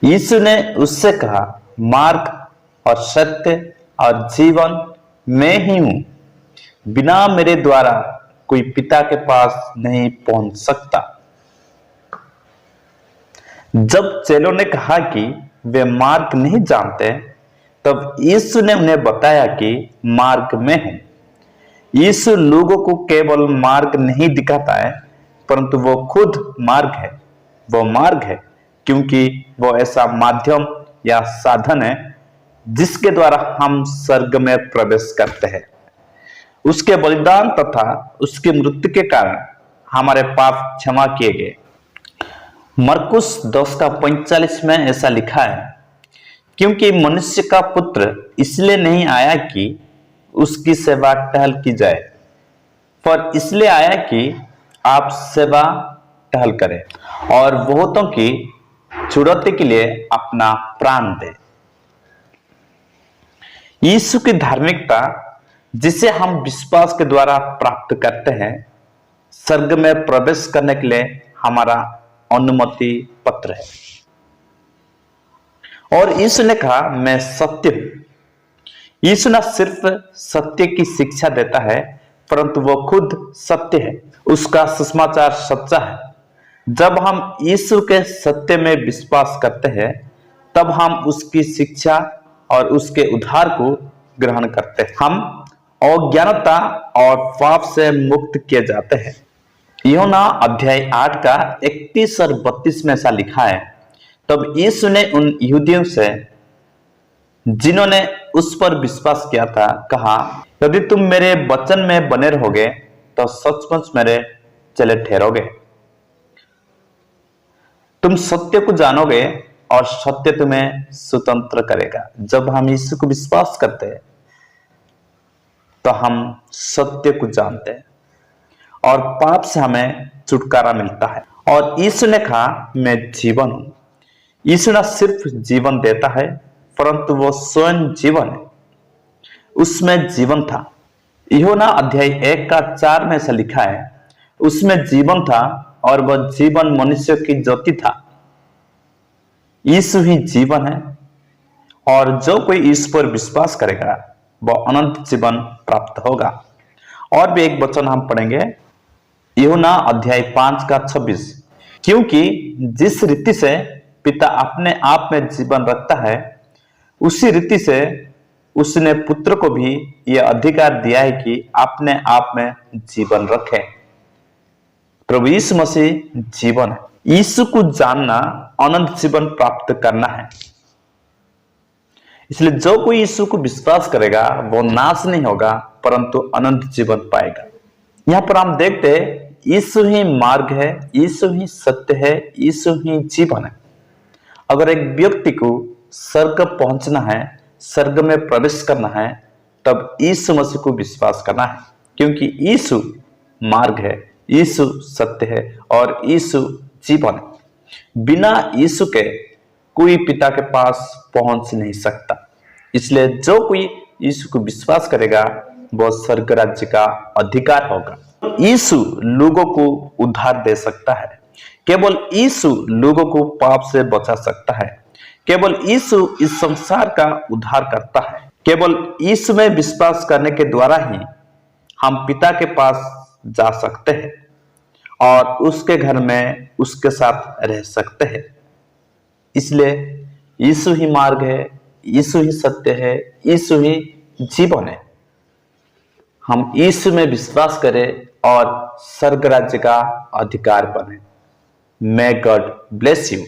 यीशु ने उससे कहा, मार्ग और सत्य और जीवन मैं ही हूं। बिना मेरे द्वारा कोई पिता के पास नहीं पहुंच सकता। जब चेलों ने कहा कि वे मार्ग नहीं जानते, तब यीशु ने उन्हें बताया कि मार्ग मैं हूं। यीशु लोगों को केवल मार्ग नहीं दिखाता है, परंतु वो खुद मार्ग है। वो मार्ग है क्योंकि वो ऐसा माध्यम या साधन है जिसके द्वारा हम स्वर्ग में प्रवेश करते हैं। उसके बलिदान तथा उसकी मृत्यु के कारण हमारे पाप क्षमा किए गए। मरकुस 10:45 में ऐसा लिखा है, क्योंकि मनुष्य का पुत्र इसलिए नहीं आया कि उसकी सेवा टहल की जाए, पर इसलिए आया कि आप सेवा टहल करें और बहुतों की छुड़ौती के लिए अपना प्राण दे। यीशु की धार्मिकता, जिसे हम विश्वास के द्वारा प्राप्त करते हैं, स्वर्ग में प्रवेश करने के लिए हमारा अनुमति पत्र है। और यीशु ने कहा, मैं सत्य हूं। यीशु न सिर्फ सत्य की शिक्षा देता है, परंतु वो खुद सत्य है। उसका सुसमाचार सच्चा है। जब हम यीशु के सत्य में विश्वास करते हैं, तब हम उसकी शिक्षा और उसके उद्धार को ग्रहण करते हैं। हम अज्ञानता और पाप से मुक्त किए जाते हैं। यूहन्ना अध्याय 8 का 31 और 32 में ऐसा लिखा है, तब यीशु ने उन यहूदियों से जिन्होंने उस पर विश्वास किया था कहा, यदि तुम मेरे वचन में बने रहोगे तो सचमुच मेरे चेले ठहरोगे। तुम सत्य को जानोगे और सत्य तुम्हें स्वतंत्र करेगा। जब हम यीशु को विश्वास करते हैं तो हम सत्य को जानते हैं और पाप से हमें छुटकारा मिलता है। और यीशु ने कहा, मैं जीवन हूं। यीशु न सिर्फ जीवन देता है, परंतु वो स्वयं जीवन है। उसमें जीवन था। यूहन्ना अध्याय 1 का 4 में ऐसा लिखा है, उसमें जीवन था और वह जीवन मनुष्य की ज्योति था। यीशु ही जीवन है और जो कोई यीशु पर विश्वास करेगा वह अनंत जीवन प्राप्त होगा। और भी एक वचन हम पढ़ेंगे, यूहन्ना अध्याय 5 का 26, क्योंकि जिस रीति से पिता अपने आप में जीवन रखता है, उसी रीति से उसने पुत्र को भी यह अधिकार दिया है कि अपने आप में जीवन रखे। प्रभु यीशु मसीह जीवन है। यीशु को जानना अनंत जीवन प्राप्त करना है। इसलिए जो कोई यीशु को विश्वास करेगा वो नाश नहीं होगा, परंतु अनंत जीवन पाएगा। यहां पर हम देखते हैं, यीशु ही मार्ग है, यीशु ही सत्य है, यीशु ही जीवन है। अगर एक व्यक्ति को स्वर्ग पहुंचना है, स्वर्ग में प्रवेश करना है, तब यीशु मसीह को विश्वास करना है, क्योंकि यीशु मार्ग है, यीशु सत्य है और यीशु जीवन है। बिना यीशु के कोई पिता के पास पहुंच नहीं सकता। इसलिए जो कोई यीशु को विश्वास करेगा वो स्वर्ग राज्य का अधिकार होगा। यीशु लोगों को उद्धार दे सकता है। केवल यीशु लोगों को पाप से बचा सकता है। केवल यीशु इस संसार का उद्धार करता है। केवल यीशु में विश्वास करने के द्वारा ही हम पिता के पास जा सकते हैं और उसके घर में उसके साथ रह सकते हैं। इसलिए यीशु ही मार्ग है, यीशु ही सत्य है, यीशु ही जीवन है। हम यीशु में विश्वास करें और स्वर्ग राज्य का अधिकार बने। May God bless you.